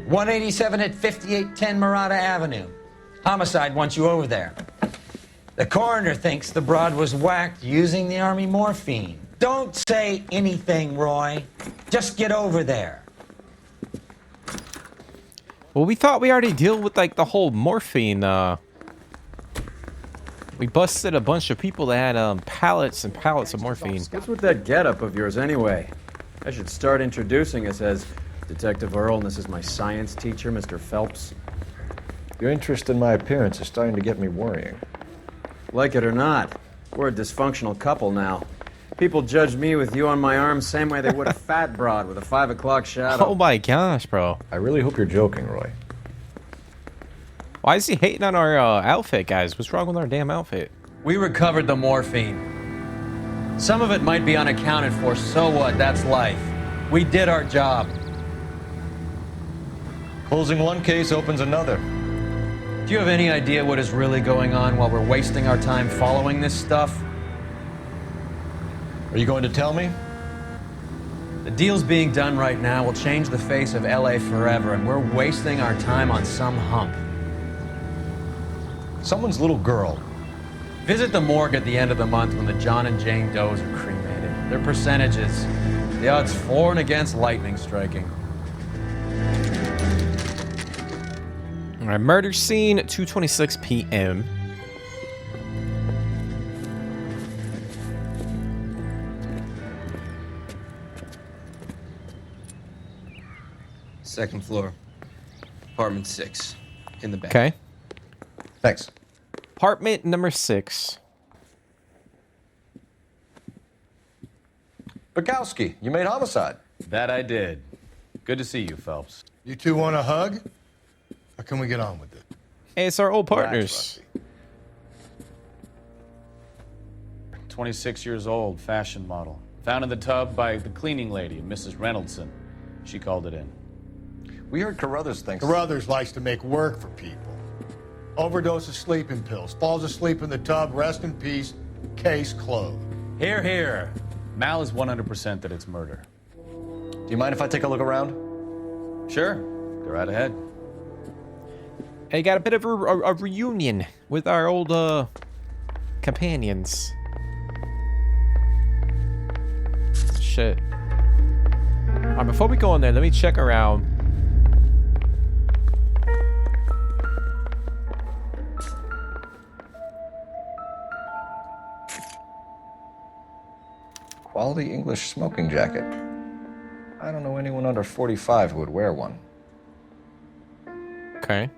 187 at 5810 Murata Avenue. Homicide wants you over there. The coroner thinks the broad was whacked using the army morphine. Don't say anything, Roy. Just get over there. Well, we thought we already deal with, like, the whole morphine, We busted a bunch of people that had, pallets and pallets of morphine. What's with that getup of yours anyway? I should start introducing us as Detective Earl, and this is my science teacher, Mr. Phelps. Your interest in my appearance is starting to get me worrying. Like it or not, we're a dysfunctional couple now. People judge me with you on my arm same way they would a fat broad with a 5 o'clock shadow. Oh my gosh, bro. I really hope you're joking, Roy. Why is he hating on our outfit, guys? What's wrong with our damn outfit? We recovered the morphine. Some of it might be unaccounted for, so what? That's life. We did our job. Closing one case opens another. Do you have any idea what is really going on while we're wasting our time following this stuff? Are you going to tell me? The deals being done right now will change the face of LA forever, and we're wasting our time on some hump. Someone's little girl. Visit the morgue at the end of the month when the John and Jane Does are cremated. Their percentages. The odds for and against lightning striking. All right, murder scene, 2:26 p.m. Second floor. Apartment 6. In the back. Okay. Thanks. Apartment number 6. Bukowski, you made homicide. That I did. Good to see you, Phelps. You two want a hug? Or can we get on with it? Hey, it's our old Relax, partners. Rusty. 26 years old, fashion model. Found in the tub by the cleaning lady, Mrs. Reynoldson. She called it in. We heard Carruthers thinks... Carruthers likes to make work for people. Overdose of sleeping pills. Falls asleep in the tub. Rest in peace. Case closed. Here, here. Mal is 100% that it's murder. Do you mind if I take a look around? Sure. Go right ahead. Hey, got a bit of a reunion with our old companions. Shit. Alright, before we go in there, let me check around. Quality English smoking jacket. I don't know anyone under 45 who would wear one. Okay.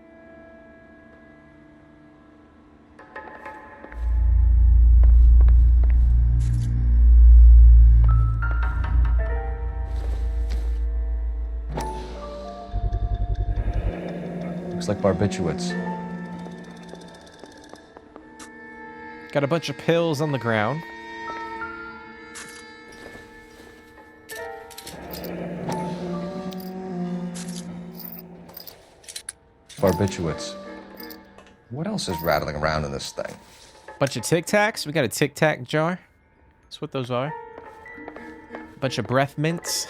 Looks like barbiturates. Got a bunch of pills on the ground. Barbiturates. What else is rattling around in this thing? Bunch of Tic Tacs. We got a Tic Tac jar. That's what those are. Bunch of breath mints.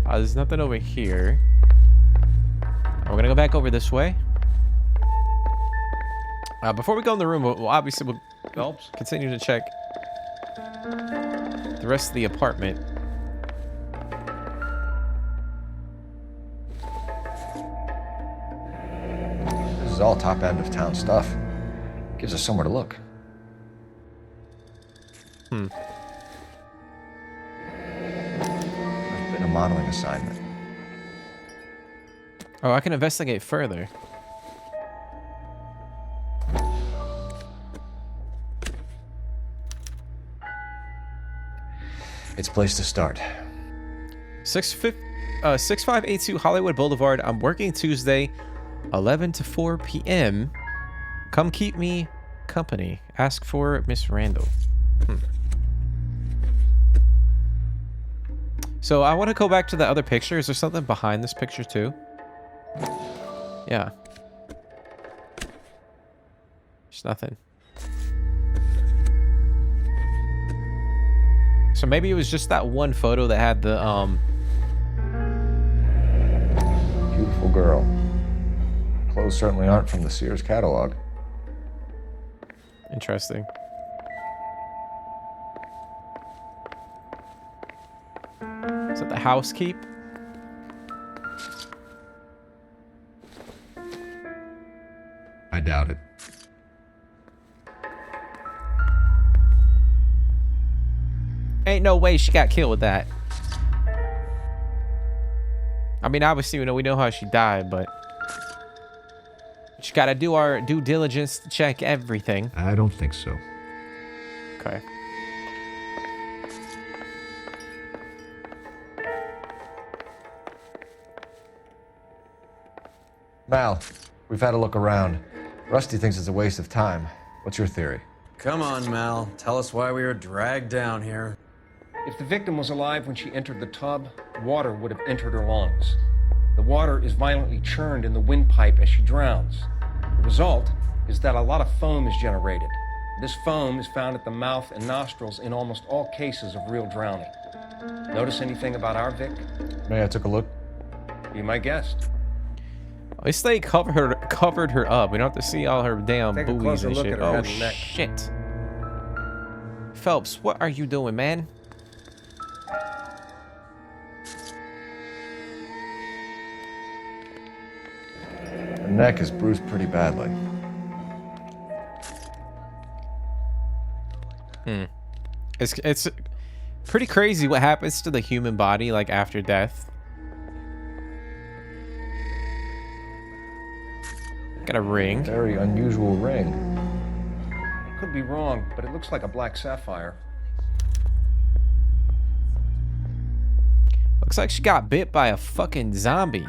There's nothing over here. We're gonna go back over this way. Before we go in the room, we'll obviously Phelps? continue to check the rest of the apartment. This is all top end of town stuff. Gives us somewhere to look. There's been a modeling assignment. Oh, I can investigate further. It's a place to start. 6582 Hollywood Boulevard. I'm working Tuesday, 11 to 4 p.m. Come keep me company. Ask for Miss Randall. So I want to go back to the other picture. Is there something behind this picture too? Yeah. There's nothing. So maybe it was just that one photo that had the beautiful girl. Clothes certainly aren't from the Sears catalog. Interesting. Is that the housekeep? I doubt it. Ain't no way she got killed with that. I mean, obviously, we know how she died, but just gotta do our due diligence to check everything. I don't think so. Okay. Mal, we've had a look around. Rusty thinks it's a waste of time. What's your theory? Come on, Mal. Tell us why we were dragged down here. If the victim was alive when she entered the tub, water would have entered her lungs. The water is violently churned in the windpipe as she drowns. The result is that a lot of foam is generated. This foam is found at the mouth and nostrils in almost all cases of real drowning. Notice anything about our Vic? May I took a look? Be my guest. At least they covered her up. We don't have to see all her damn Take a buoys closer and look shit. at her Oh head and neck. shit. Phelps, what are you doing, man? Her neck is bruised pretty badly. It's pretty crazy what happens to the human body like after death. Got a ring. Very unusual ring. Could be wrong, but it looks like a black sapphire. Looks like she got bit by a fucking zombie.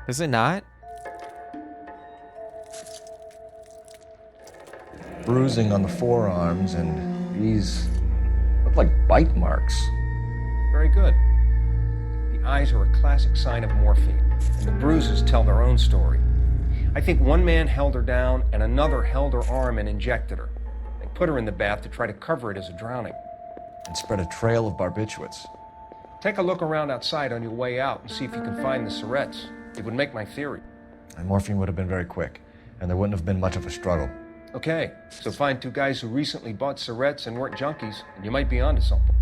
Does it not? Bruising on the forearms, and these look like bite marks. Very good. The eyes are a classic sign of morphine, and the bruises tell their own story. I think one man held her down and another held her arm and injected her. They put her in the bath to try to cover it as a drowning. And spread a trail of barbiturates. Take a look around outside on your way out and see if you can find the syrettes. It would make my theory. And morphine would have been very quick, and there wouldn't have been much of a struggle. Okay, so find two guys who recently bought syrettes and weren't junkies, and you might be onto something.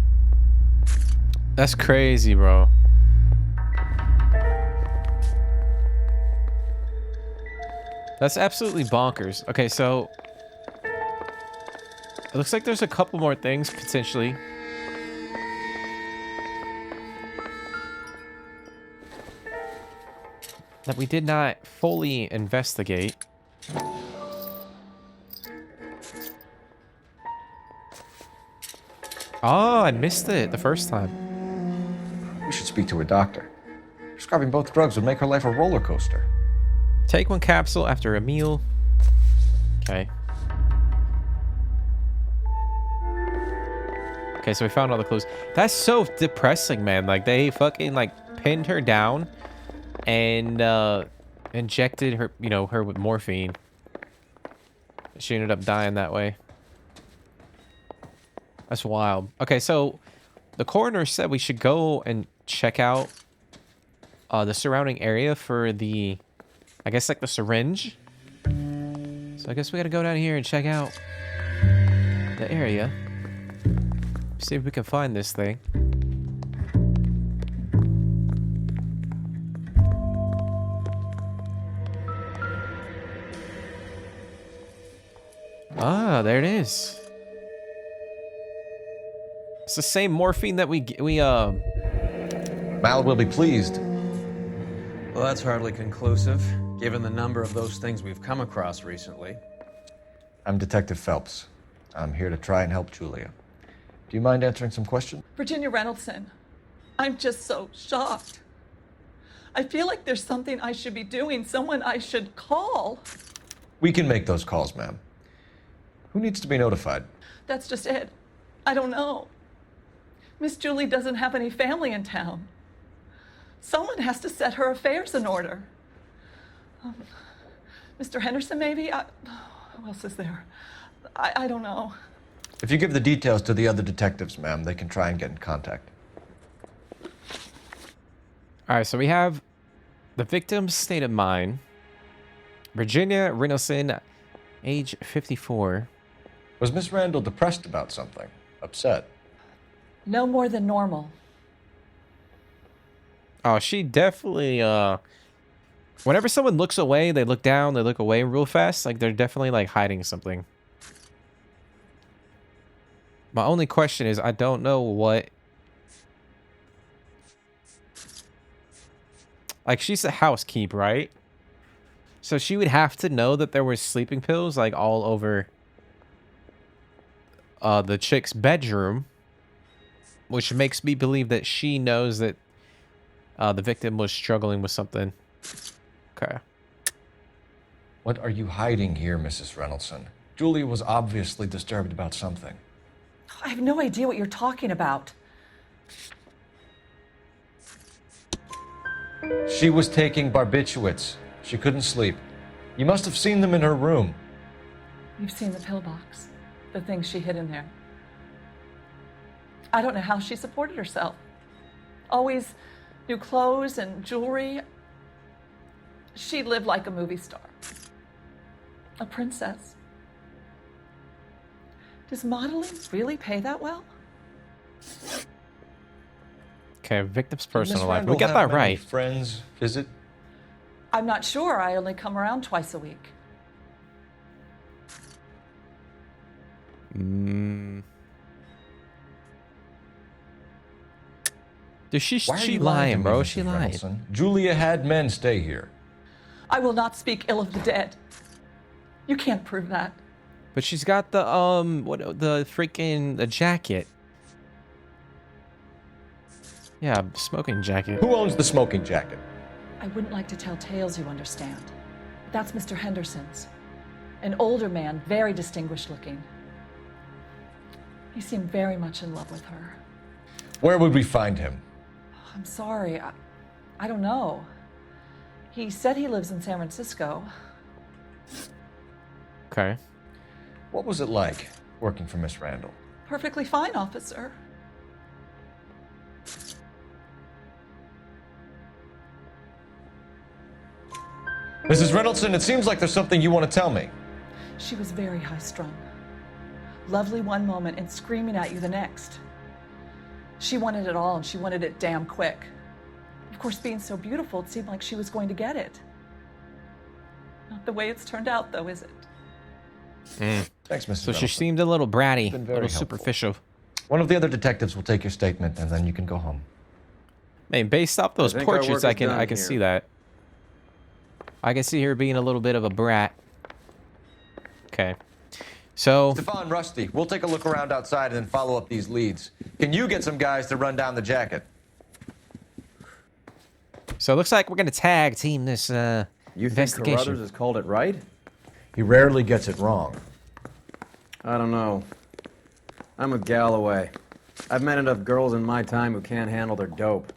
That's crazy, bro. That's absolutely bonkers. Okay, so it looks like there's a couple more things potentially. That we did not fully investigate. Oh, I missed it the first time. We should speak to a doctor. Prescribing both drugs would make her life a roller coaster. Take one capsule after a meal. Okay. Okay, so we found all the clues. That's so depressing, man. Like, they fucking, like, pinned her down and, injected her, her with morphine. She ended up dying that way. That's wild. Okay, so the coroner said we should go and check out the surrounding area for the, I guess, like the syringe. So I guess we gotta go down here and check out the area. See if we can find this thing. Ah, there it is. It's the same morphine that we Mal will be pleased. Well, that's hardly conclusive, given the number of those things we've come across recently. I'm Detective Phelps. I'm here to try and help Julia. Do you mind answering some questions? Virginia Reynoldson, I'm just so shocked. I feel like there's something I should be doing, someone I should call. We can make those calls, ma'am. Who needs to be notified? That's just it. I don't know. Miss Julie doesn't have any family in town. Someone has to set her affairs in order. Mr. Henderson, maybe? Who else is there? I don't know. If you give the details to the other detectives, ma'am, they can try and get in contact. All right, so we have The victim's state of mind. Virginia Reynoldson, age 54. Was Miss Randall depressed about something? Upset? No more than normal. Oh, she definitely, whenever someone looks away, they look down, they look away real fast. Like, they're definitely, like, hiding something. My only question is, I don't know what... Like, she's a housekeep, right? So she would have to know that there were sleeping pills, like, all over the chick's bedroom. Which makes me believe that she knows that the victim was struggling with something. Okay. What are you hiding here, Mrs. Reynoldson? Julia was obviously disturbed about something. I have no idea what you're talking about. She was taking barbiturates. She couldn't sleep. You must have seen them in her room. You've seen the pillbox, the things she hid in there. I don't know how she supported herself. Always new clothes and jewelry. She lived like a movie star. A princess. Does modeling really pay that well? Okay, victim's Did personal Miss life. We Randall got have that many right. Friends visit? I'm not sure. I only come around twice a week. Dude, she Why are you lying, to me, bro. Mrs. She lied. Reynoldson? Julia had men stay here. I will not speak ill of the dead. You can't prove that. But she's got the the freaking the jacket. Yeah, smoking jacket. Who owns the smoking jacket? I wouldn't like to tell tales, you understand. That's Mr. Henderson's. An older man, very distinguished looking. He seemed very much in love with her. Where would we find him? I'm sorry, I don't know. He said he lives in San Francisco. Okay. What was it like working for Miss Randall? Perfectly fine, officer. Mrs. Reynoldson, it seems like there's something you want to tell me. She was very high-strung. Lovely one moment and screaming at you the next. She wanted it all, and she wanted it damn quick. Of course, being so beautiful, it seemed like she was going to get it. Not the way it's turned out, though, is it? Thanks, Mrs. So she Reynoldson. seemed a little bratty, a Been little very helpful. superficial. One of the other detectives will take your statement, and then you can go home. Man, based off those think our work portraits, is I can done see here. that. I can see her being a little bit of a brat. Okay. So, Stefan, Rusty, we'll take a look around outside and then follow up these leads. Can you get some guys to run down the jacket? it looks like we're gonna tag team this You think investigation. Carruthers has called it right? He rarely gets it wrong. I don't know. I'm with Galloway. I've met enough girls in my time who can't handle their dope.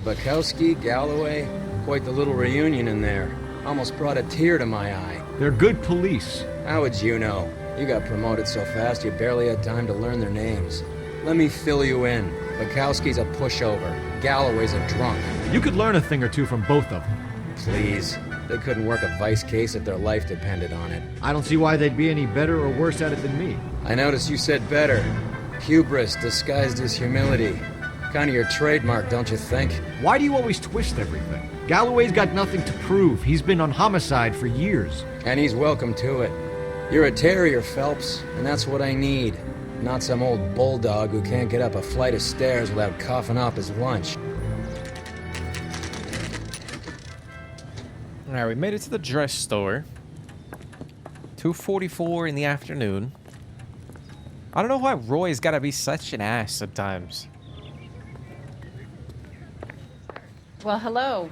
Bukowski, Galloway, quite the little reunion in there. Almost brought a tear to my eye. They're good police. How would you know? You got promoted so fast you barely had time to learn their names. Let me fill you in. Bukowski's a pushover. Galloway's a drunk. You could learn a thing or two from both of them. Please. They couldn't work a vice case if their life depended on it. I don't see why they'd be any better or worse at it than me. I noticed you said better. Hubris disguised as humility. Kind of your trademark, don't you think? Why do you always twist everything? Galloway's got nothing to prove. He's been on homicide for years. And he's welcome to it. You're a terrier, Phelps, and that's what I need. Not some old bulldog who can't get up a flight of stairs without coughing off his lunch. Alright, we made it to the dress store. 2:44 in the afternoon. I don't know why Roy's gotta be such an ass sometimes. Well, hello.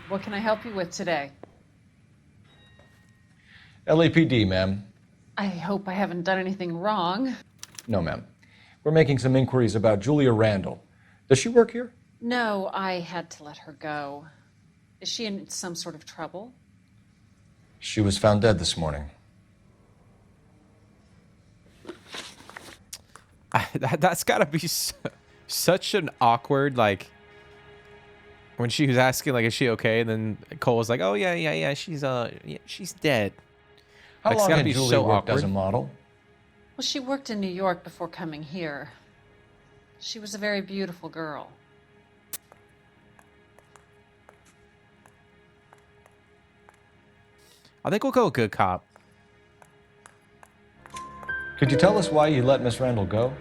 What can I help you with today? LAPD, ma'am. I hope I haven't done anything wrong. No, ma'am. We're making some inquiries about Julia Randall. Does she work here? No, I had to let her go. Is she in some sort of trouble? She was found dead this morning. That's gotta be such an awkward, like, When she was asking, like, is she okay? And then Cole was like, oh, yeah, she's dead. How Like, it's long gotta had be Julie so worked as a awkward. model? Well, she worked in New York before coming here. She was a very beautiful girl. I think we'll go good cop. Could you tell us why you let Miss Randall go?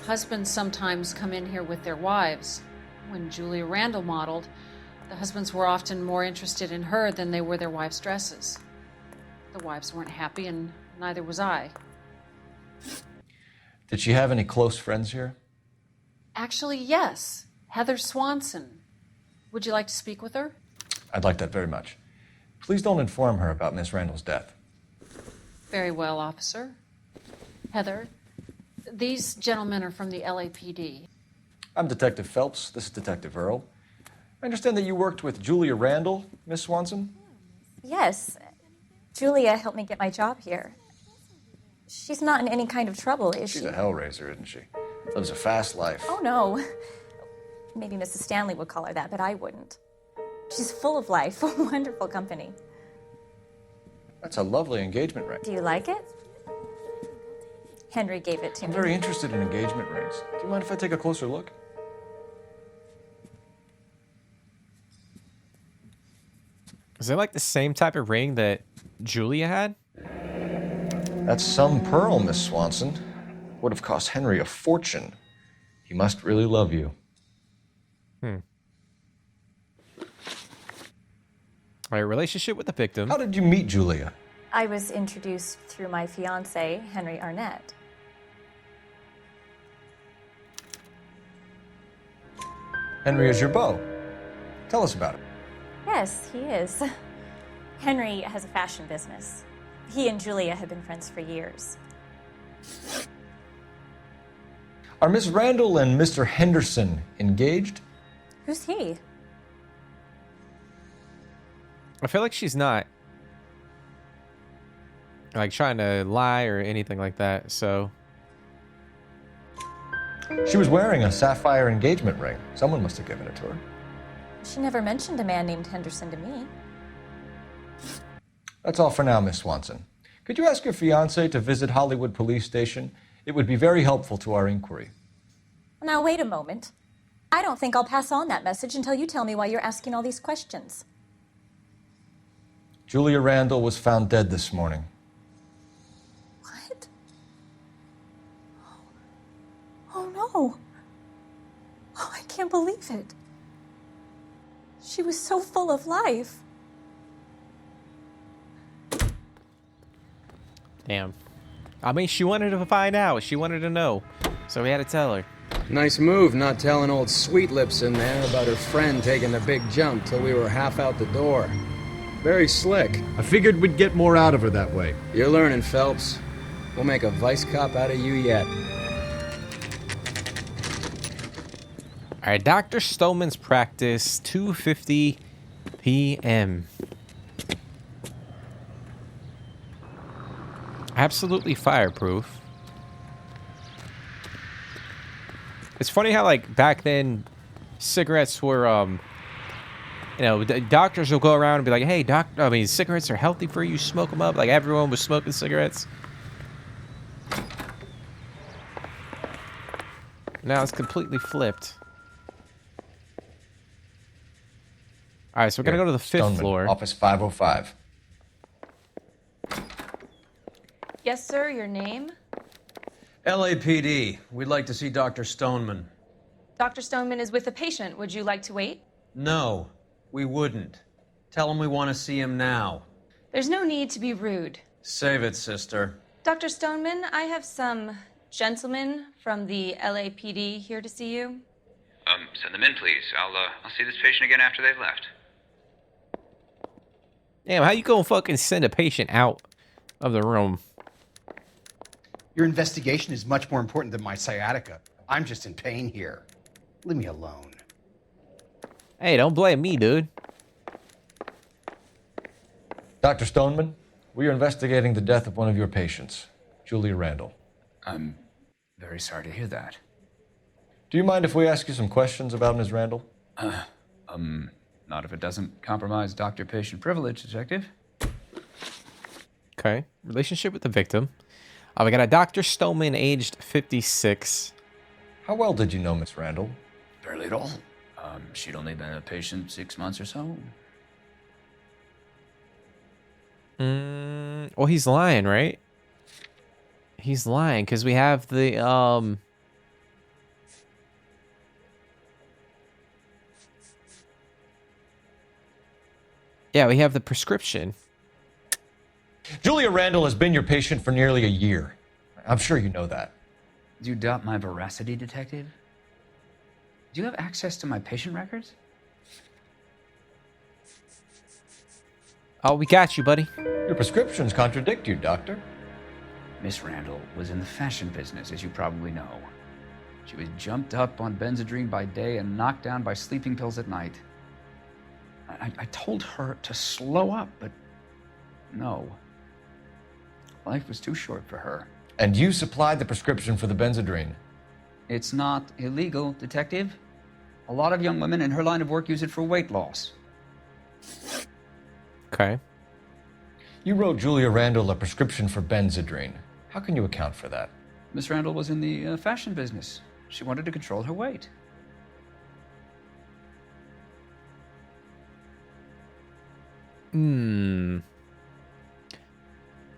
Husbands sometimes come in here with their wives. When Julia Randall modeled, the husbands were often more interested in her than they were their wives' dresses. The wives weren't happy, and neither was I. Did she have any close friends here? Actually, yes. Heather Swanson. Would you like to speak with her? I'd like that very much. Please don't inform her about Miss Randall's death. Very well, officer. Heather, these gentlemen are from the LAPD. I'm Detective Phelps. This is Detective Earl. I understand that you worked with Julia Randall, Miss Swanson? Yes. Julia helped me get my job here. She's not in any kind of trouble, is she? She's a hellraiser, isn't she? Lives a fast life. Oh, no. Maybe Mrs. Stanley would call her that, but I wouldn't. She's full of life, wonderful company. That's a lovely engagement ring. Do you like it? Henry gave it to I'm me. very interested in engagement rings. Do you mind if I take a closer look? Is it like the same type of ring that Julia had? That's some pearl, Miss Swanson. Would have cost Henry a fortune. He must really love you. All right, relationship with the victim. How did you meet Julia? I was introduced through my fiancé, Henry Arnett. Henry is your beau. Tell us about it. Yes, he is. Henry has a fashion business. He and Julia have been friends for years. Are Miss Randall and Mr. Henderson engaged? Who's he? I feel like she's not like trying to lie or anything like that, so. She was wearing a sapphire engagement ring. Someone must have given it to her. She never mentioned a man named Henderson to me. That's all for now, Miss Swanson. Could you ask your fiancé to visit Hollywood Police Station? It would be very helpful to our inquiry. Now, wait a moment. I don't think I'll pass on that message until you tell me why you're asking all these questions. Julia Randall was found dead this morning. What? Oh, no. Oh, I can't believe it. She was so full of life. Damn. I mean, she wanted to find out. She wanted to know. So we had to tell her. Nice move not telling old Sweet Lips in there about her friend taking the big jump till we were half out the door. Very slick. I figured we'd get more out of her that way. You're learning, Phelps. We'll make a vice cop out of you yet. All right, Dr. Stoneman's practice, 2:50 p.m. Absolutely fireproof. It's funny how, like, back then, cigarettes were, you know, doctors will go around and be like, hey, cigarettes are healthy for you, smoke them up. Like, everyone was smoking cigarettes. Now it's completely flipped. All right, so we're going to go to the fifth Stoneman, floor. Office 505. Yes, sir, your name? LAPD. We'd like to see Dr. Stoneman. Dr. Stoneman is with a patient. Would you like to wait? No, we wouldn't. Tell him we want to see him now. There's no need to be rude. Save it, sister. Dr. Stoneman, I have some gentlemen from the LAPD here to see you. Send them in, please. I'll see this patient again after they've left. Damn, how you gonna fucking send a patient out of the room? Your investigation is much more important than my sciatica. I'm just in pain here. Leave me alone. Hey, don't blame me, dude. Dr. Stoneman, we are investigating the death of one of your patients, Julia Randall. I'm very sorry to hear that. Do you mind if we ask you some questions about Ms. Randall? Not if it doesn't compromise doctor-patient privilege, Detective. Okay. Relationship with the victim. We got a Dr. Stoneman, aged 56. How well did you know Miss Randall? Barely at all. She'd only been a patient 6 months or so. Well, he's lying, right? He's lying because we have the yeah, we have the prescription. Julia Randall has been your patient for nearly a year. I'm sure you know that. Do you doubt my veracity, Detective? Do you have access to my patient records? Oh, we got you, buddy. Your prescriptions contradict you, Doctor. Miss Randall was in the fashion business, as you probably know. She was jumped up on Benzedrine by day and knocked down by sleeping pills at night. I told her to slow up, but no. Life was too short for her. And you supplied the prescription for the Benzedrine. It's not illegal, Detective. A lot of young women in her line of work use it for weight loss. Okay. You wrote Julia Randall a prescription for Benzedrine. How can you account for that? Miss Randall was in the fashion business. She wanted to control her weight. I mean,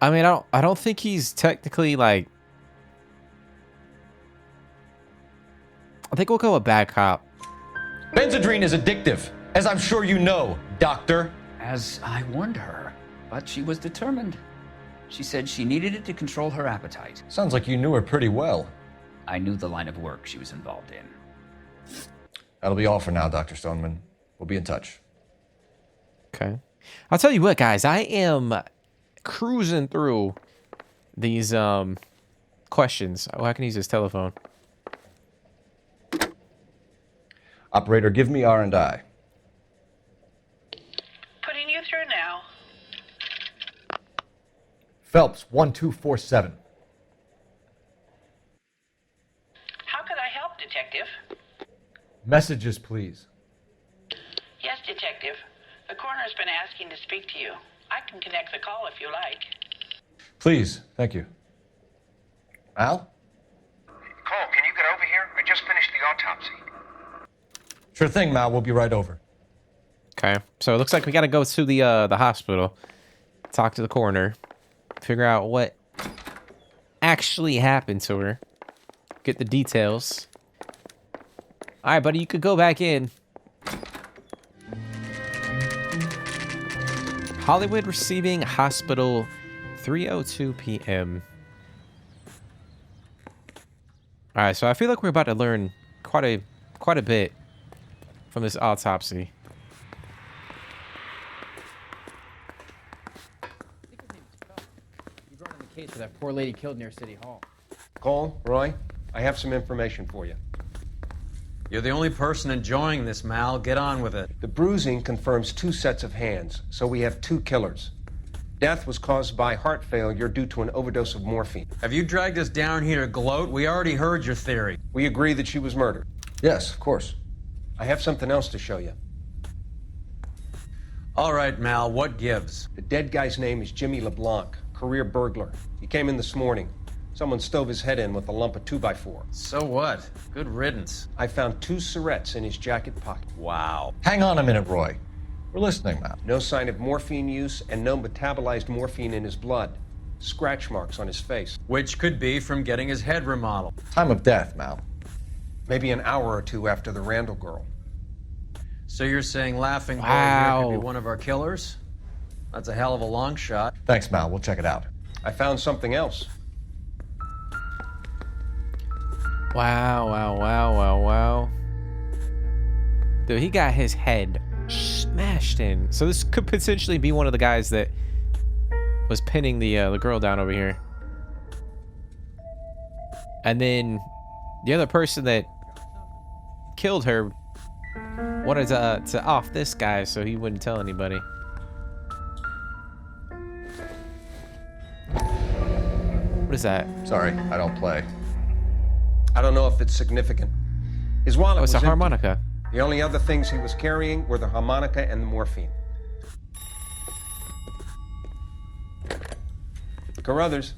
I don't think he's technically like. I think we'll go with bad cop. Benzedrine is addictive, as I'm sure you know, Doctor. As I warned her, but she was determined. She said she needed it to control her appetite. Sounds like you knew her pretty well. I knew the line of work she was involved in. That'll be all for now, Dr. Stoneman. We'll be in touch. Okay. I'll tell you what, guys. I am cruising through these questions. Oh, I can use this telephone. Operator, give me R&I. Putting you through now. Phelps, 1247. How could I help, Detective? Messages, please. Yes, Detective. The coroner's been asking to speak to you. I can connect the call if you like. Please, thank you. Al? Cole, can you get over here? I just finished the autopsy. Sure thing, Mal. We'll be right over. Okay. So it looks like we got to go to the hospital, talk to the coroner, figure out what actually happened to her, get the details. All right, buddy, you could go back in. Hollywood Receiving Hospital, 3:02 p.m. All right, so I feel like we're about to learn quite a bit from this autopsy. You brought in the case of that poor lady killed near City Hall. Cole, Roy, I have some information for you. You're the only person enjoying this, Mal. Get on with it. The bruising confirms 2 sets of hands, so we have 2 killers. Death was caused by heart failure due to an overdose of morphine. Have you dragged us down here to gloat? We already heard your theory. We agree that she was murdered. Yes, of course. I have something else to show you. All right, Mal, what gives? The dead guy's name is Jimmy LeBlanc, career burglar. He came in this morning. Someone stove his head in with a lump of 2x4. So what? Good riddance. I found 2 syrettes in his jacket pocket. Wow. Hang on a minute, Roy. We're listening, Mal. No sign of morphine use and no metabolized morphine in his blood. Scratch marks on his face. Which could be from getting his head remodeled. Time of death, Mal. Maybe an hour or 2 after the Randall girl. So you're saying Laughing Boy Wow. here could be one of our killers? That's a hell of a long shot. Thanks, Mal. We'll check it out. I found something else. Wow. Dude, he got his head smashed in. So this could potentially be one of the guys that was pinning the girl down over here. And then the other person that killed her wanted to off this guy so he wouldn't tell anybody. What is that? Sorry, I don't play. I don't know if it's significant. His wallet Oh, it's was a empty. harmonica. The only other things he was carrying were the harmonica and the morphine. Carruthers.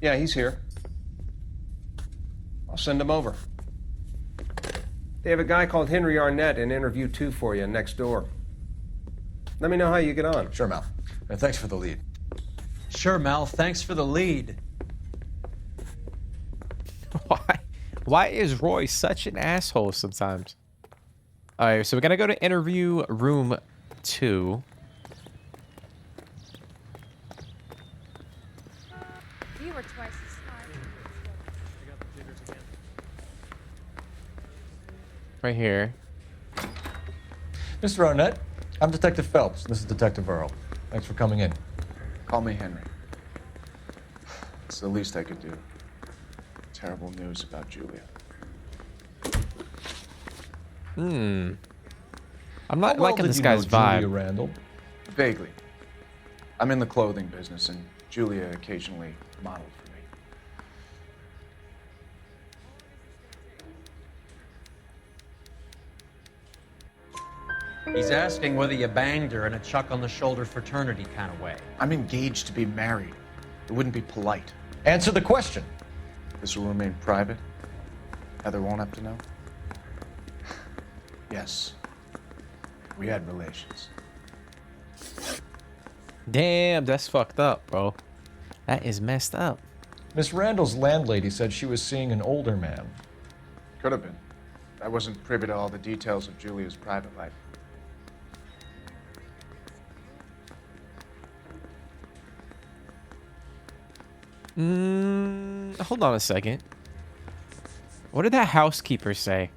Yeah, he's here. I'll send him over. They have a guy called Henry Arnett in interview 2 for you next door. Let me know how you get on. Sure, Mal. And thanks for the lead. Sure, Mel. Thanks for the lead. Why is Roy such an asshole sometimes? All right, so we're gonna go to interview room 2. You were twice as smart. Right here. Mr. Arnett, I'm Detective Phelps. This is Detective Earl. Thanks for coming in. Call me Henry. It's the least I could do. Terrible news about Julia. I'm not How well liking did this you guy's know vibe. Julia Randall? Vaguely. I'm in the clothing business, and Julia occasionally modeled for me. He's asking whether you banged her in a chuck on the shoulder fraternity kind of way. I'm engaged to be married. It wouldn't be polite. Answer the question. This will remain private? Heather won't have to know? Yes. We had relations. Damn, that's fucked up, bro. That is messed up. Miss Randall's landlady said she was seeing an older man. Could have been. I wasn't privy to all the details of Julia's private life. Hold on a second. What did that housekeeper say?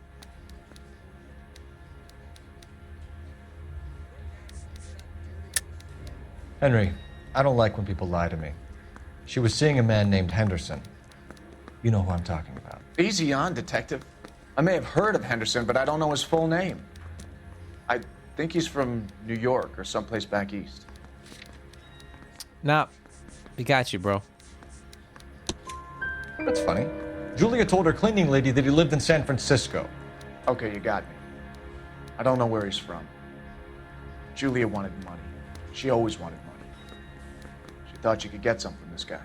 Henry, I don't like when people lie to me. She was seeing a man named Henderson. You know who I'm talking about. Easy on, Detective. I may have heard of Henderson, but I don't know his full name. I think he's from New York or someplace back east. Nah, we got you, bro. That's funny. Julia told her cleaning lady that he lived in San Francisco. Okay, you got me. I don't know where he's from. Julia wanted money. She always wanted money. She thought she could get some from this guy.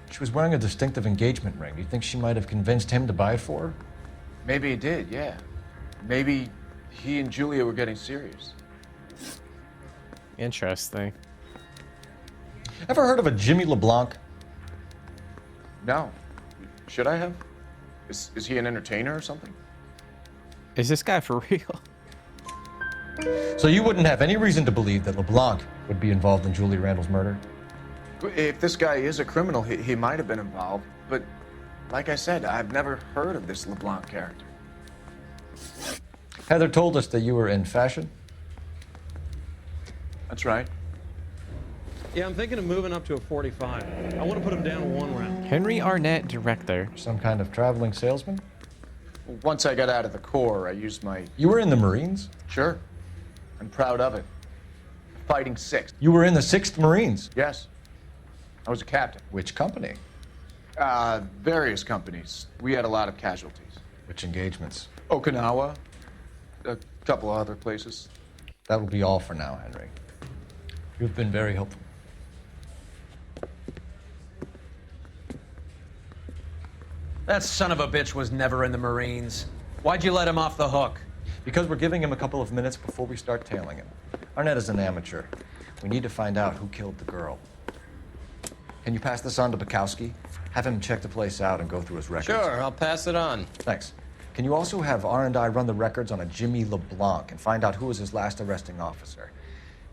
She was wearing a distinctive engagement ring. Do you think she might have convinced him to buy it for her? Maybe he did, yeah. Maybe he and Julia were getting serious. Interesting. Ever heard of a Jimmy LeBlanc? No. Should I have? Is he an entertainer or something? Is this guy for real? So you wouldn't have any reason to believe that LeBlanc would be involved in Julie Randall's murder? If this guy is a criminal, he might have been involved. But like I said, I've never heard of this LeBlanc character. Heather told us that you were in fashion. That's right. Yeah, I'm thinking of moving up to a 45. I want to put him down 1 round. Henry Arnett, director. Some kind of traveling salesman? Once I got out of the Corps, I used my... You were in the Marines? Sure. I'm proud of it. Fighting 6th. You were in the 6th Marines? Yes. I was a captain. Which company? Various companies. We had a lot of casualties. Which engagements? Okinawa. A couple of other places. That will be all for now, Henry. You've been very helpful. That son of a bitch was never in the Marines. Why'd you let him off the hook? Because we're giving him a couple of minutes before we start tailing him. Arnett is an amateur. We need to find out who killed the girl. Can you pass this on to Bukowski? Have him check the place out and go through his records. Sure, I'll pass it on. Thanks. Can you also have R&I run the records on a Jimmy LeBlanc and find out who was his last arresting officer?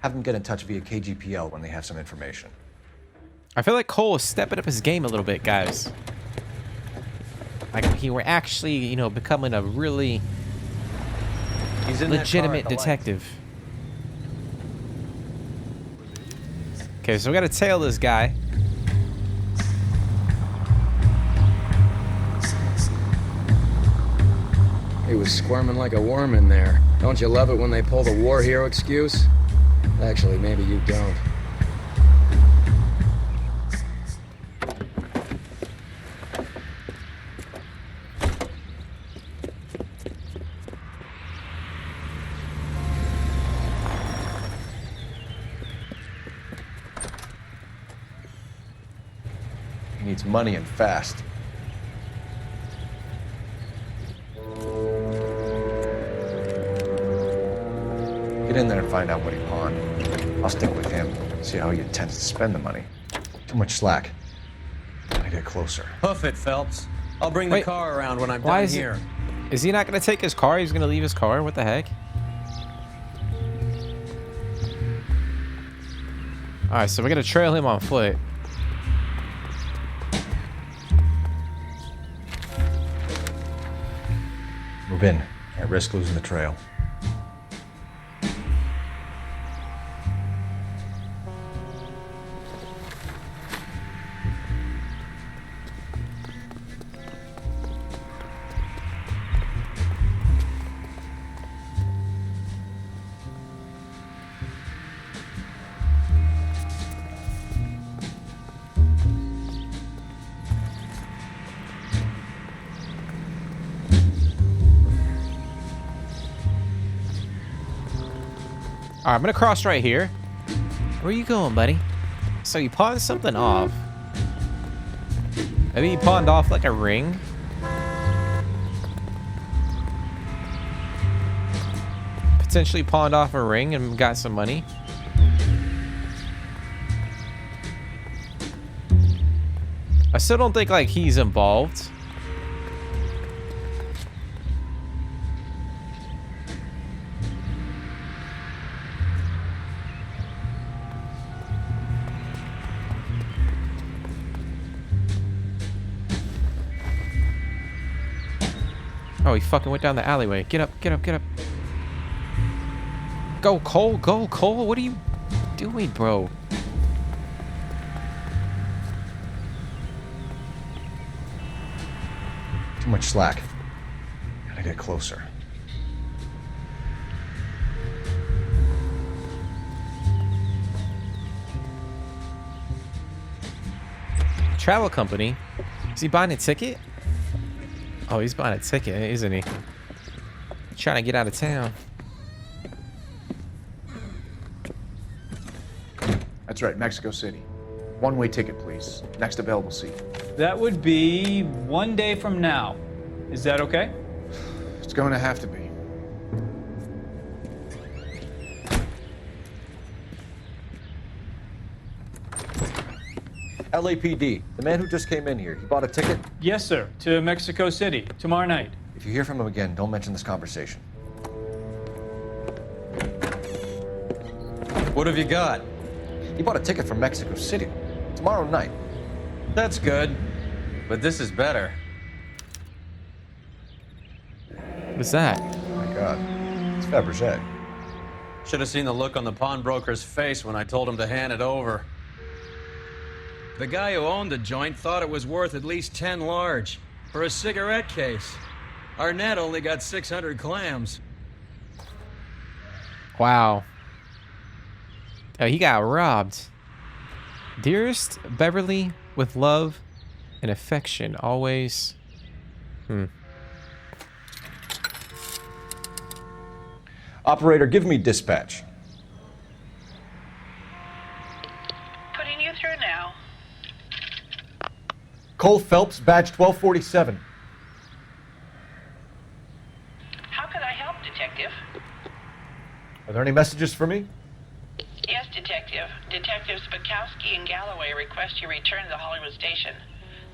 Have them get in touch via KGPL when they have some information. I feel like Cole is stepping up his game a little bit, guys. Like, he were actually, you know, becoming a really legitimate detective. Okay, so we gotta tail this guy. He was squirming like a worm in there. Don't you love it when they pull the war hero excuse? Actually, maybe you don't. needs money and fast. Get in there and find out what he pawned. I'll stick with him, see how he intends to spend the money. Too much slack. Gotta get closer. Hoof it, Phelps. I'll bring the car around when I'm done here. Is he not going to take his car? He's going to leave his car? What the heck? Alright, so we're going to trail him on foot. Move in. At risk losing the trail. Alright, I'm gonna cross right here. Where are you going, buddy? So you pawned something off. Maybe you pawned off like a ring? Potentially pawned off a ring and got some money. I still don't think like he's involved. Oh, he fucking went down the alleyway. Get up, get up, get up. Go, Cole, go, Cole. What are you doing, bro? Too much slack. Gotta get closer. Travel company? Is he buying a ticket? Oh, he's buying a ticket, isn't he? Trying to get out of town. That's right, Mexico City. One-way ticket, please. Next available seat. That would be 1 day from now. Is that okay? It's going to have to be. LAPD, the man who just came in here, he bought a ticket? Yes, sir. To Mexico City, tomorrow night. If you hear from him again, don't mention this conversation. What have you got? He bought a ticket from Mexico City. Tomorrow night. That's good. But this is better. What's that? Oh my God. It's Fabergé. Should have seen the look on the pawnbroker's face when I told him to hand it over. The guy who owned the joint thought it was worth at least 10 large for a cigarette case. Arnett only got 600 clams. Wow. Oh, he got robbed. Dearest Beverly, with love and affection, always. Operator, give me dispatch. Putting you through now. Cole Phelps, badge 1247. How could I help, Detective? Are there any messages for me? Yes, Detective. Detectives Bukowski and Galloway request you return to the Hollywood station.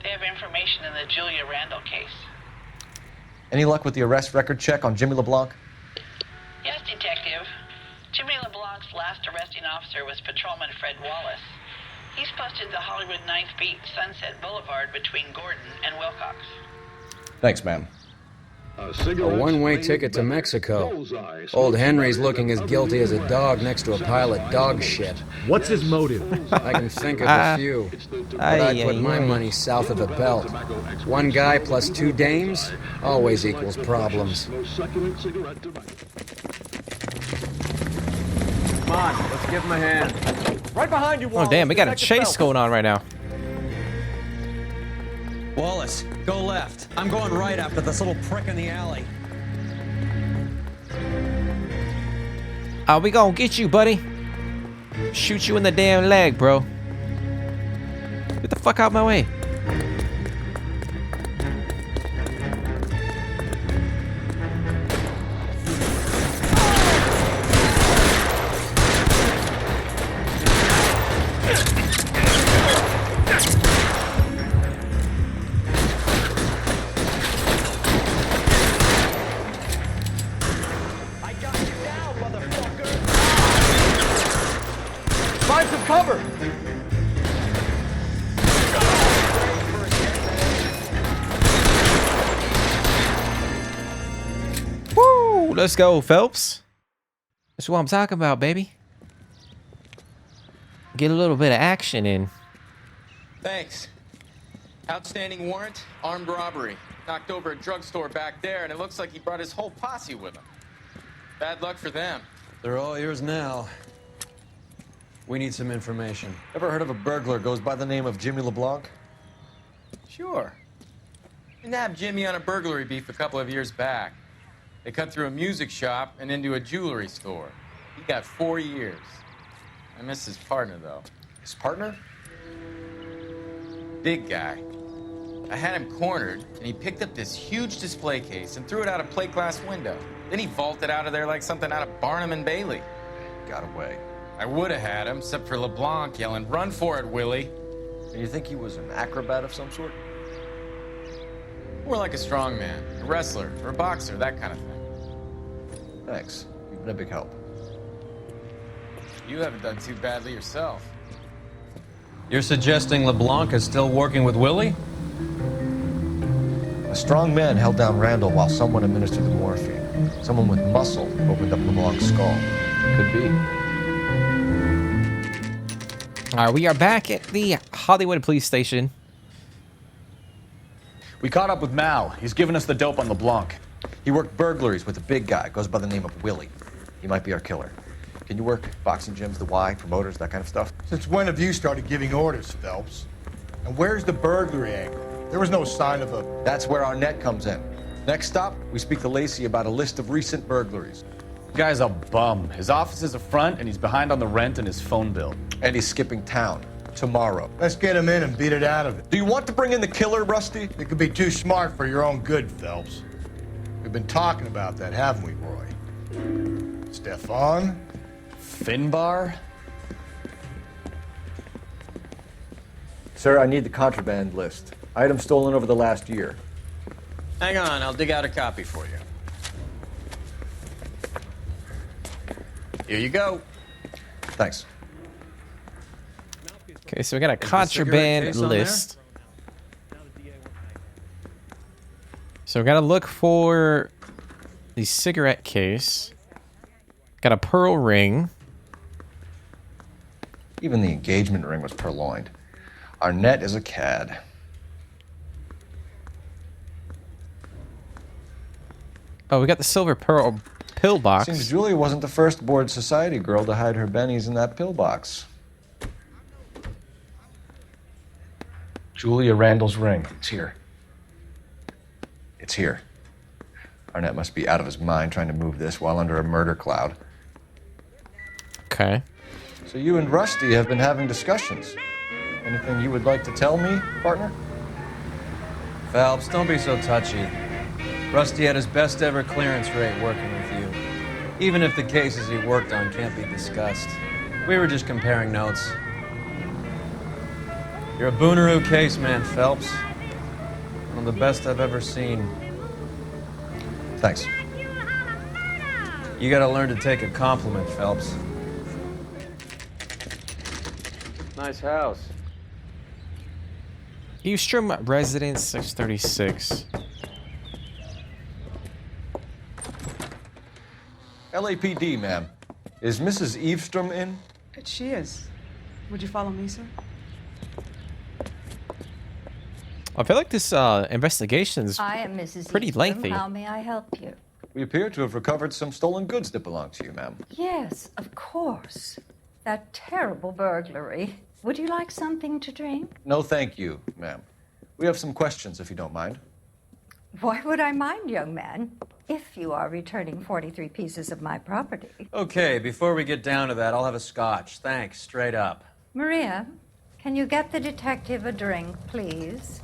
They have information in the Julia Randall case. Any luck with the arrest record check on Jimmy LeBlanc? Yes, Detective. Jimmy LeBlanc's last arresting officer was Patrolman Fred Wallace. He's posted the Hollywood 9th Beat Sunset Boulevard between Gordon and Wilcox. Thanks, ma'am. A one-way ticket to Mexico. Old Henry's looking as guilty as a dog next to a pile of dog shit. What's his motive? I can think of a few. But I put my money south of the belt. One guy plus two dames always equals problems. Come on, let's give him a hand. Right behind you, Wallace. Oh, damn, we got a chase going on right now. Wallace, go left. I'm going right after this little prick in the alley. We gonna get you, buddy. Shoot you in the damn leg, bro. Get the fuck out of my way. Find some cover! Woo! Let's go, Phelps. That's what I'm talking about, baby. Get a little bit of action in. Thanks. Outstanding warrant, armed robbery. Knocked over a drugstore back there, and it looks like he brought his whole posse with him. Bad luck for them. They're all yours now. We need some information. Ever heard of a burglar goes by the name of Jimmy LeBlanc? Sure. We nabbed Jimmy on a burglary beef a couple of years back. They cut through a music shop and into a jewelry store. He got 4 years. I miss his partner, though. His partner? Big guy. I had him cornered, and he picked up this huge display case and threw it out a plate glass window. Then he vaulted out of there like something out of Barnum and Bailey. Got away. I would have had him, except for LeBlanc yelling, "Run for it, Willie!" And you think he was an acrobat of some sort? More like a strongman, a wrestler, or a boxer, that kind of thing. Thanks. You've been a big help. You haven't done too badly yourself. You're suggesting LeBlanc is still working with Willie? A strong man held down Randall while someone administered the morphine. Someone with muscle opened up LeBlanc's skull. Could be. All right, we are back at the Hollywood police station. We caught up with Mal. He's given us the dope on LeBlanc. He worked burglaries with a big guy. Goes by the name of Willie. He might be our killer. Can you work boxing gyms, the Y, promoters, that kind of stuff? Since when have you started giving orders, Phelps? And where's the burglary angle? There was no sign of a... That's where our net comes in. Next stop, we speak to Lacey about a list of recent burglaries. The guy's a bum. His office is a front, and he's behind on the rent and his phone bill. And he's skipping town tomorrow. Let's get him in and beat it out of it. Do you want to bring in the killer, Rusty? It could be too smart for your own good, Phelps. We've been talking about that, haven't we, Roy? Stefan? Finbar? Sir, I need the contraband list. Items stolen over the last year. Hang on, I'll dig out a copy for you. Here you go. Thanks. Okay, so we got a Is the contraband cigarette case on list. So we got to look for the cigarette case. Got a pearl ring. Even the engagement ring was purloined. Our net is a cad. Oh, we got the silver pearl pill box. Seems Julia wasn't the first bored society girl to hide her bennies in that pill box. Julia Randall's ring. It's here. It's here. Arnett must be out of his mind trying to move this while under a murder cloud. Okay. So you and Rusty have been having discussions. Anything you would like to tell me, partner? Phelps, don't be so touchy. Rusty had his best ever clearance rate working with you. Even if the cases he worked on can't be discussed. We were just comparing notes. You're a Booneroo case man, Phelps. One of the best I've ever seen. Thanks. You gotta learn to take a compliment, Phelps. Nice house. Eastrom Residence 636. LAPD, ma'am. Is Mrs. Eavestrom in? She is. Would you follow me, sir? I feel like this investigation is I am Mrs. pretty Eastrom. lengthy. How may I help you? We appear to have recovered some stolen goods that belong to you, ma'am. Yes, of course. That terrible burglary. Would you like something to drink? No, thank you, ma'am. We have some questions, if you don't mind. Why would I mind, young man, if you are returning 43 pieces of my property? Okay, before we get down to that, I'll have a scotch. Thanks, straight up. Maria, can you get the detective a drink, please?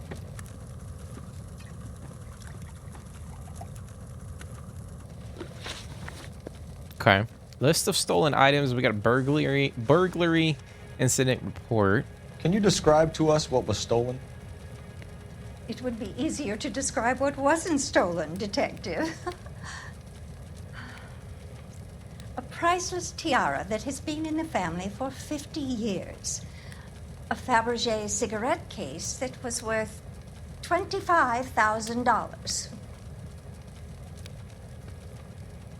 Okay. List of stolen items. We got a burglary incident report. Can you describe to us what was stolen? It would be easier to describe what wasn't stolen, detective. A priceless tiara that has been in the family for 50 years. A Fabergé cigarette case that was worth $25,000.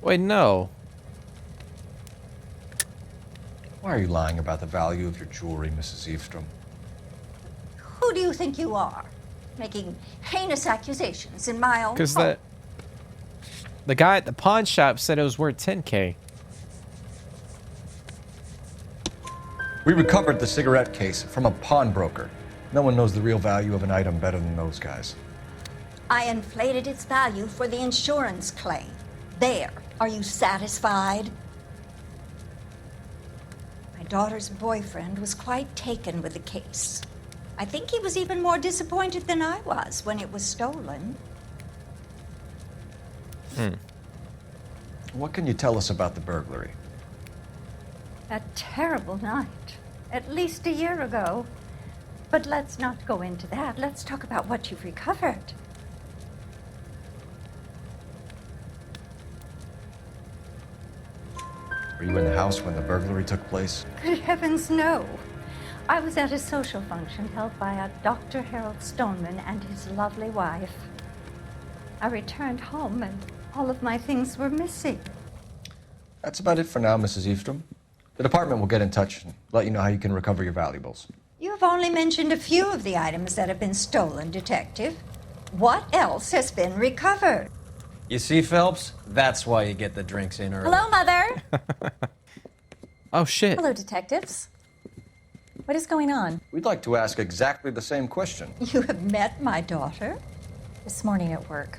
Wait, no. Why are you lying about the value of your jewelry, Mrs. Eastrom? Who do you think you are? Making heinous accusations in my own Because home. the guy at the pawn shop said it was worth $10K. We recovered the cigarette case from a pawnbroker. No one knows the real value of an item better than those guys. I inflated its value for the insurance claim. There. Are you satisfied? My daughter's boyfriend was quite taken with the case. I think he was even more disappointed than I was when it was stolen. What can you tell us about the burglary? A terrible night. At least a year ago. But let's not go into that. Let's talk about what you've recovered. Were you in the house when the burglary took place? Good heavens, no. I was at a social function held by a Dr. Harold Stoneman and his lovely wife. I returned home and all of my things were missing. That's about it for now, Mrs. Eastrom. The department will get in touch and let you know how you can recover your valuables. You have only mentioned a few of the items that have been stolen, Detective. What else has been recovered? You see, Phelps? That's why you get the drinks in early. Hello, Mother. Oh, shit. Hello, detectives. What is going on? We'd like to ask exactly the same question. You have met my daughter? This morning at work.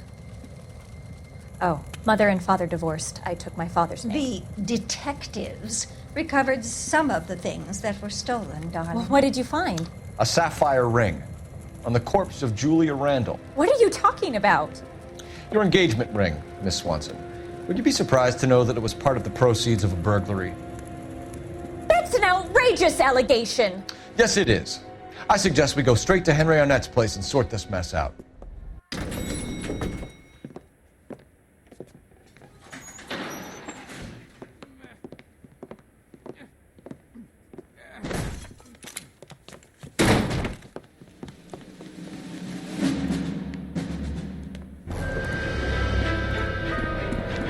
Oh, mother and father divorced. I took my father's name. The detectives recovered some of the things that were stolen, darling. Well, what did you find? A sapphire ring on the corpse of Julia Randall. What are you talking about? Your engagement ring, Miss Swanson. Would you be surprised to know that it was part of the proceeds of a burglary? That's an outrageous allegation. Yes, it is. I suggest we go straight to Henry Arnett's place and sort this mess out.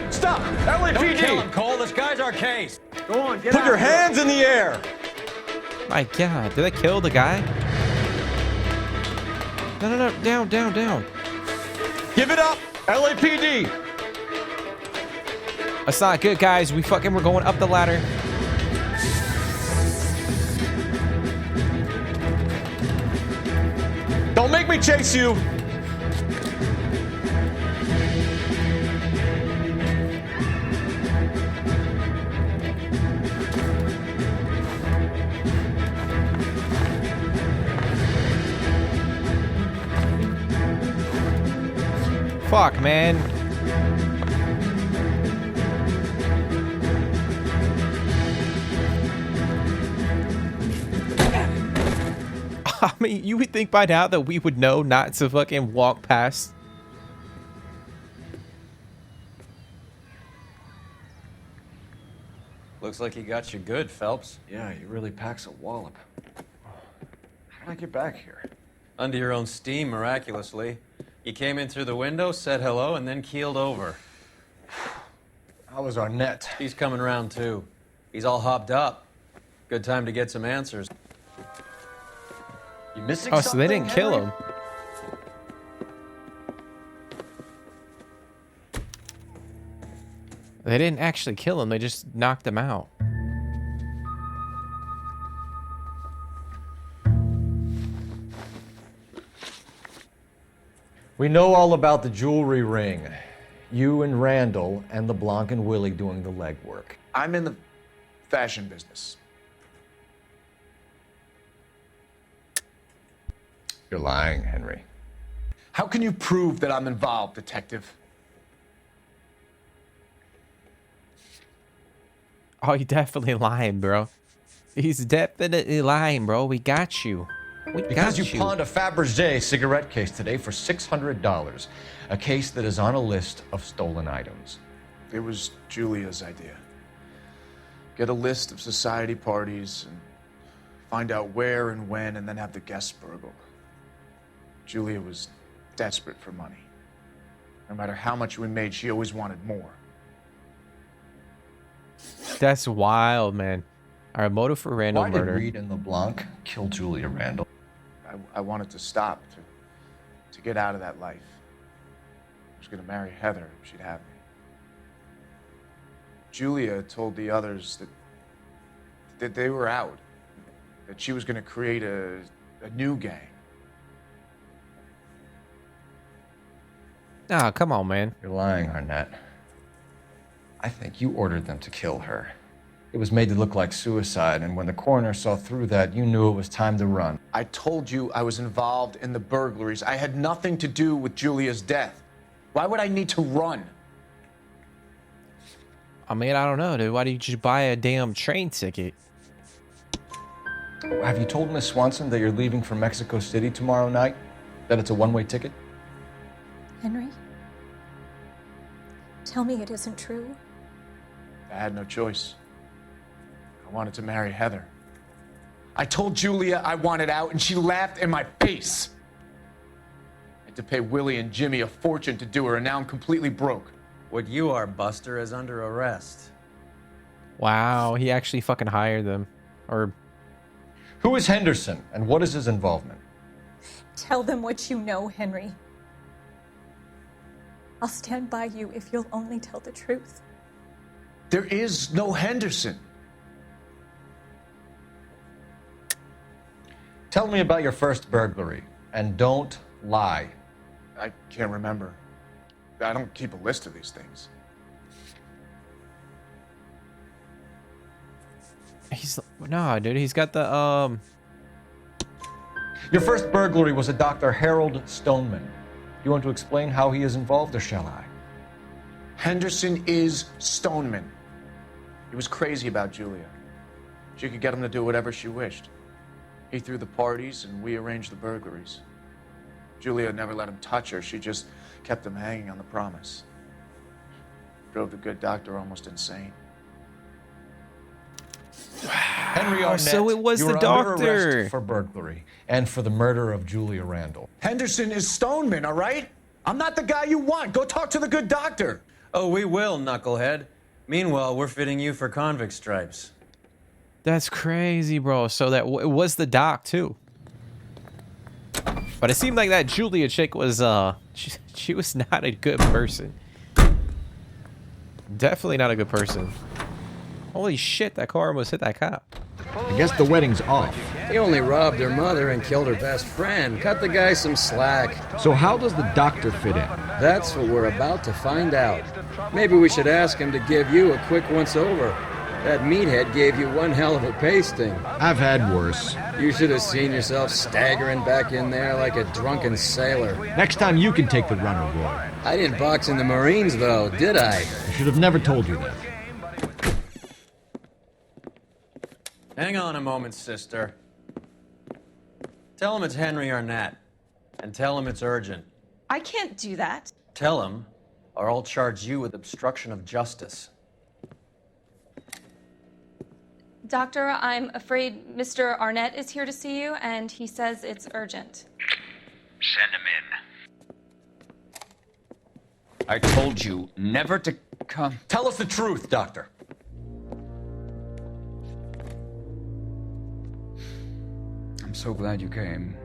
Stop! LAPD! Don't kill him, Cole. This guy's our case. Go on, get Put out your of here. hands in the air! My God, did I kill the guy? No, no, no, down, down, down. Give it up! LAPD! That's not good, guys. We're going up the ladder. Don't make me chase you! Fuck, man. I mean, you would think by now that we would know not to fucking walk past. Looks like he got you good, Phelps. Yeah, he really packs a wallop. How did I get back here? Under your own steam, miraculously. You came in through the window, said hello, and then keeled over. How was Arnett? He's coming round, too. He's all hopped up. Good time to get some answers. You missing Oh, so they something, didn't kill Henry? him. They didn't actually kill him. They just knocked him out. We know all about the jewelry ring. You and Randall and LeBlanc and Willie doing the legwork. I'm in the fashion business. You're lying, Henry. How can you prove that I'm involved, Detective? Oh, you're definitely lying, bro. He's definitely lying, bro. We got you. We Because got you pawned a Fabergé cigarette case today for $600. A case that is on a list of stolen items. It was Julia's idea. Get a list of society parties and find out where and when, and then have the guests burgled. Julia was desperate for money. No matter how much we made, she always wanted more. That's wild, man. Our motive for Randall Why murder. did Reed and LeBlanc kill Julia Randall? I wanted to stop, to get out of that life. I was going to marry Heather if she'd have me. Julia told the others that they were out, that she was going to create a new gang. Ah, come on, man. You're lying, Arnett. I think you ordered them to kill her. It was made to look like suicide, and when the coroner saw through that, you knew it was time to run. I told you I was involved in the burglaries. I had nothing to do with Julia's death. Why would I need to run? I mean, I don't know, dude. Why didn't you buy a damn train ticket? Have you told Miss Swanson that you're leaving for Mexico City tomorrow night? That it's a one-way ticket? Henry? Tell me it isn't true. I had no choice. I wanted to marry Heather. I told Julia I wanted out, and she laughed in my face. I had to pay Willie and Jimmy a fortune to do her, and now I'm completely broke. What you are, Buster, is under arrest. Wow, he actually fucking hired them. Or... Who is Henderson, and what is his involvement? Tell them what you know, Henry. I'll stand by you if you'll only tell the truth. There is no Henderson. Tell me about your first burglary, and don't lie. I can't remember. I don't keep a list of these things. He's... Nah, dude, he's got the, Your first burglary was a Dr. Harold Stoneman. Do you want to explain how he is involved, or shall I? Henderson is Stoneman. He was crazy about Julia. She could get him to do whatever she wished. He threw the parties, and we arranged the burglaries. Julia never let him touch her. She just kept him hanging on the promise. Drove the good doctor almost insane. Henry Arnett, so it was you the are under doctor. arrest for burglary and for the murder of Julia Randall. Henderson is Stoneman, all right? I'm not the guy you want. Go talk to the good doctor. Oh, we will, knucklehead. Meanwhile, we're fitting you for convict stripes. That's crazy, bro. So that it was the doc, too. But it seemed like that Julia chick was, she was not a good person. Definitely not a good person. Holy shit, that car almost hit that cop. I guess the wedding's off. He only robbed her mother and killed her best friend. Cut the guy some slack. So how does the doctor fit in? That's what we're about to find out. Maybe we should ask him to give you a quick once-over. That meathead gave you one hell of a pasting. I've had worse. You should have seen yourself staggering back in there like a drunken sailor. Next time you can take the runner, boy. I didn't box in the Marines, though, did I? I should have never told you that. Hang on a moment, sister. Tell him it's Henry Arnett. And tell him it's urgent. I can't do that. Tell him, or I'll charge you with obstruction of justice. Doctor, I'm afraid Mr. Arnett is here to see you, and he says it's urgent. Send him in. I told you never to come. Tell us the truth, Doctor. I'm so glad you came.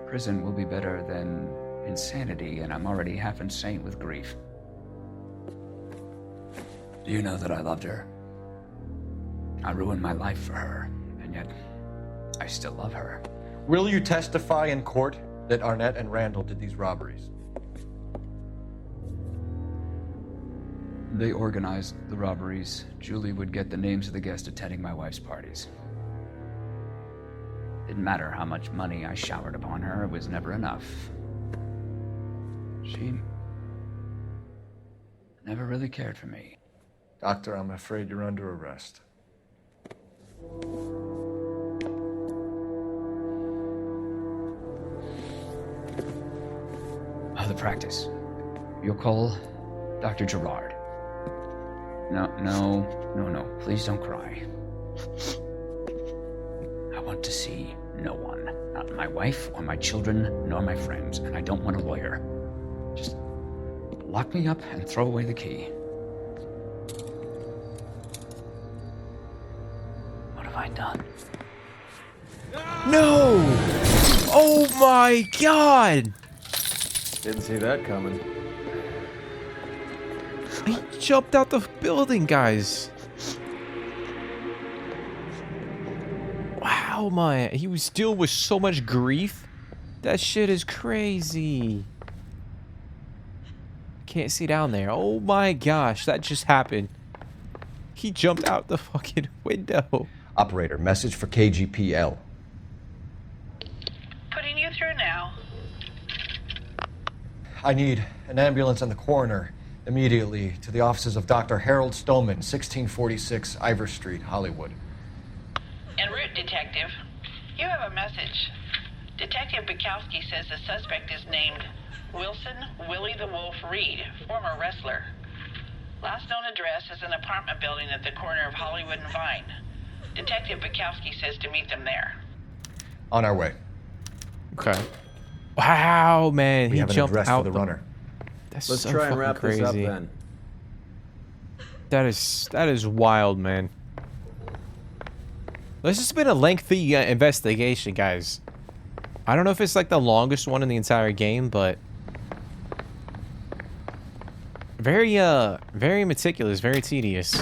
Prison will be better than insanity, and I'm already half insane with grief. Do you know that I loved her? I ruined my life for her, and yet I still love her. Will you testify in court that Arnett and Randall did these robberies? They organized the robberies. Julie would get the names of the guests attending my wife's parties. Didn't matter how much money I showered upon her, it was never enough. She never really cared for me. Doctor, I'm afraid you're under arrest. The practice. You'll call Dr. Gerard. No. Please don't cry. I want to see no one. Not my wife or my children, nor my friends. And I don't want a lawyer. Just lock me up and throw away the key. What have I done? No! Oh my god! Didn't see that coming. He jumped out the building, guys. Wow, man. He was still with so much grief. That shit is crazy. Can't see down there. Oh my gosh, that just happened. He jumped out the fucking window. Operator, message for KGPL. Putting you through now. I need an ambulance and the coroner immediately to the offices of Dr. Harold Stoneman, 1646 Ivor Street, Hollywood. En route, Detective. You have a message. Detective Bukowski says the suspect is named Wilson Willie the Wolf Reed, former wrestler. Last known address is an apartment building at the corner of Hollywood and Vine. Detective Bukowski says to meet them there. On our way. Okay. Wow, man. We He have an jumped address out for the runner. That's Let's so try and fucking wrap crazy. this up then. That is wild, man. This has been a lengthy investigation, guys. I don't know if it's like the longest one in the entire game, but very meticulous, very tedious.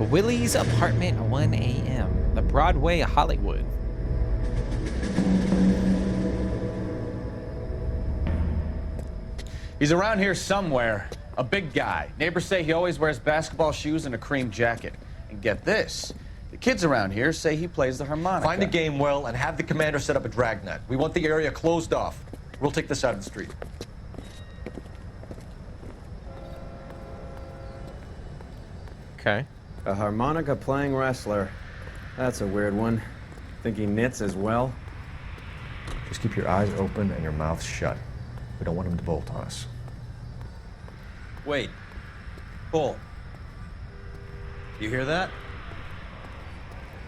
Willie's apartment, 1 a.m. The Broadway, Hollywood. He's around here somewhere. A big guy. Neighbors say he always wears basketball shoes and a cream jacket. And get this. The kids around here say he plays the harmonica. Find the game well and have the commander set up a dragnet. We want the area closed off. We'll take this out of the street. Okay. A harmonica playing wrestler. That's a weird one. Think he knits as well? Just keep your eyes open and your mouth shut. We don't want him to bolt on us. Wait. Cole. You hear that?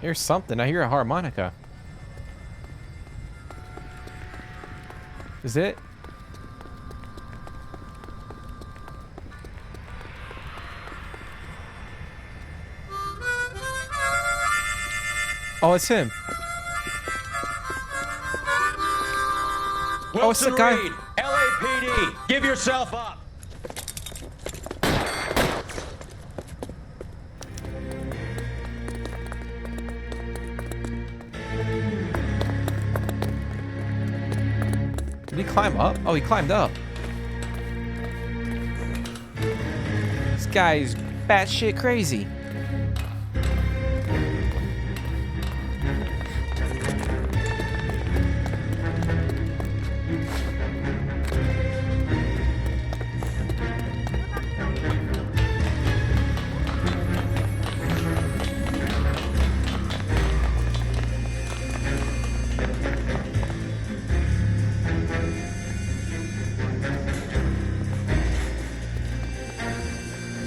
Here's something. I hear a harmonica. Is it? Oh, it's him. Wilson it's the guy. Reed, LAPD, give yourself up. Did he climb up? Oh, he climbed up. This guy's batshit crazy.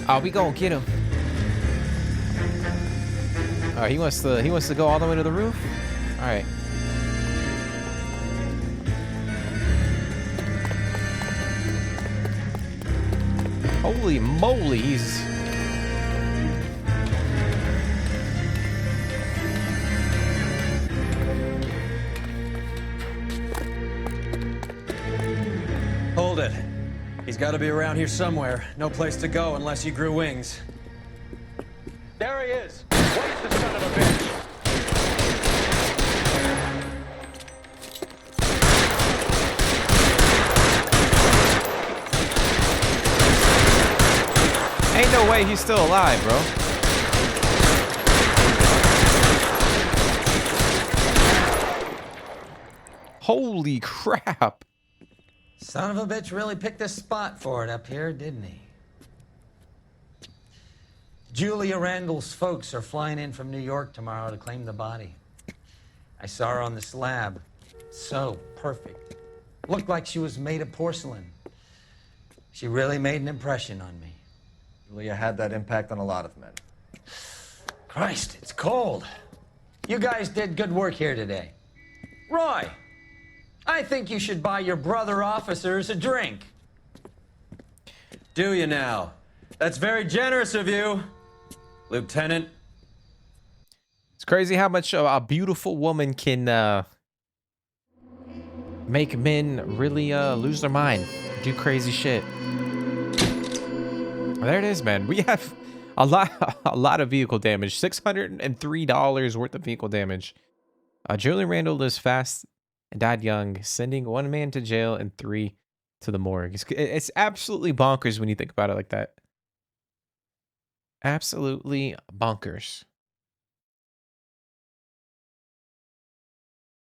Oh, we gonna get him. All right, he wants to go all the way to the roof. All right. Holy moly, he's. Hold it. He's got to be around here somewhere. No place to go unless he grew wings. There he is. Where's the son of a bitch? Ain't no way he's still alive, bro. Holy crap. Son of a bitch really picked a spot for it up here, didn't he? Julia Randall's folks are flying in from New York tomorrow to claim the body. I saw her on the slab. So perfect. Looked like she was made of porcelain. She really made an impression on me. Julia had that impact on a lot of men. Christ, it's cold. You guys did good work here today. Roy, I think you should buy your brother officers a drink. Do you now? That's very generous of you, Lieutenant. It's crazy how much a beautiful woman can make men really lose their mind, do crazy shit. There it is, man. We have a lot of vehicle damage. $603 worth of vehicle damage. Julie Randall lives fast and died young, sending 1 man to jail and 3 to the morgue. It's absolutely bonkers when you think about it like that. Absolutely bonkers.